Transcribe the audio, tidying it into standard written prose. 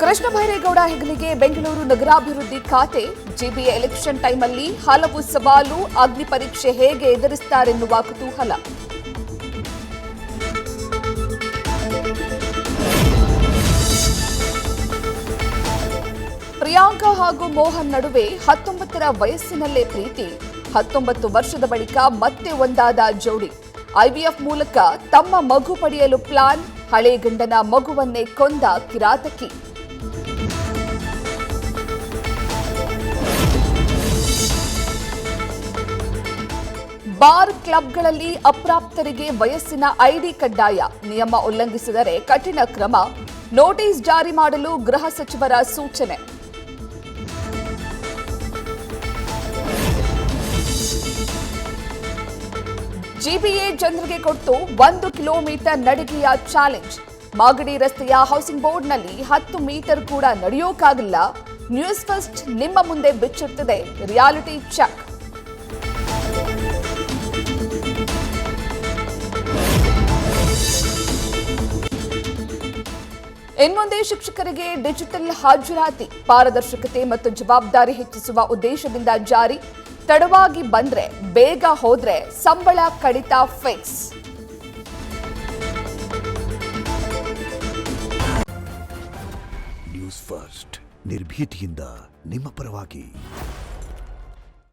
ಕೃಷ್ಣ ಬೈರೇಗೌಡ ಹೆಗಲಿಗೆ ಬೆಂಗಳೂರು ನಗರಾಭಿವೃದ್ಧಿ ಖಾತೆ. ಜಿಬಿಎ ಎಲೆಕ್ಷನ್ ಟೈಮಲ್ಲಿ ಹಲವು ಸವಾಲು, ಅಗ್ನಿ ಪರೀಕ್ಷೆ ಹೇಗೆ ಎದುರಿಸುತ್ತಾರೆನ್ನುವ ಕುತೂಹಲ. ಪ್ರಿಯಾಂಕಾ ಹಾಗೂ ಮೋಹನ್ ನಡುವೆ 19ರ ವಯಸ್ಸಿನಲ್ಲೇ ಪ್ರೀತಿ. 19 ವರ್ಷದ ಬಳಿಕ ಮತ್ತೆ ಒಂದಾದ ಜೋಡಿ. ಐವಿಎಫ್ ಮೂಲಕ ತಮ್ಮ ಮಗು ಪಡೆಯಲು ಪ್ಲಾನ್. ಹಳೆ ಗಂಡನ ಮಗುವನ್ನೇ ಕೊಂದ ಕಿರಾತಕಿ. ಬಾರ್ ಕ್ಲಬ್ಗಳಲ್ಲಿ ಅಪ್ರಾಪ್ತರಿಗೆ ವಯಸ್ಸಿನ ಐಡಿ ಕಡ್ಡಾಯ. ನಿಯಮ ಉಲ್ಲಂಘಿಸಿದರೆ ಕಠಿಣ ಕ್ರಮ. ನೋಟಿಸ್ ಜಾರಿ ಮಾಡಲು ಗೃಹ ಸಚಿವರ ಸೂಚನೆ. ಜಿಬಿಎ ಜನರಿಗೆ ಕೊಟ್ಟು 1 ಕಿಲೋಮೀಟರ್ ನಡಿಗೆಯ ಚಾಲೆಂಜ್. ಮಾಗಡಿ ರಸ್ತೆಯ ಹೌಸಿಂಗ್ ಬೋರ್ಡ್ನಲ್ಲಿ 10 ಮೀಟರ್ ಕೂಡ ನಡೆಯೋಕ್ಕಾಗಲ್ಲ. ನ್ಯೂಸ್ ಫಸ್ಟ್ ನಿಮ್ಮ ಮುಂದೆ ಬಿಚ್ಚಿಡ್ತಿದೆ ರಿಯಾಲಿಟಿ ಚೆಕ್. ಇನ್ಮುಂದೆ ಶಿಕ್ಷಕರಿಗೆ ಡಿಜಿಟಲ್ ಹಾಜರಾತಿ. ಪಾರದರ್ಶಕತೆ ಮತ್ತು ಜವಾಬ್ದಾರಿ ಹೆಚ್ಚಿಸುವ ಉದ್ದೇಶದಿಂದ ಜಾರಿ. ತಡವಾಗಿ ಬಂದ್ರೆ, ಬೇಗ ಹೋದ್ರೆ ಸಂಬಳ ಕಡಿತ ಫಿಕ್ಸ್. ನ್ಯೂಸ್ ಫಸ್ಟ್ ನಿರ್ಭೀತಿಯಿಂದ ನಿಮ್ಮ ಪರವಾಗಿ.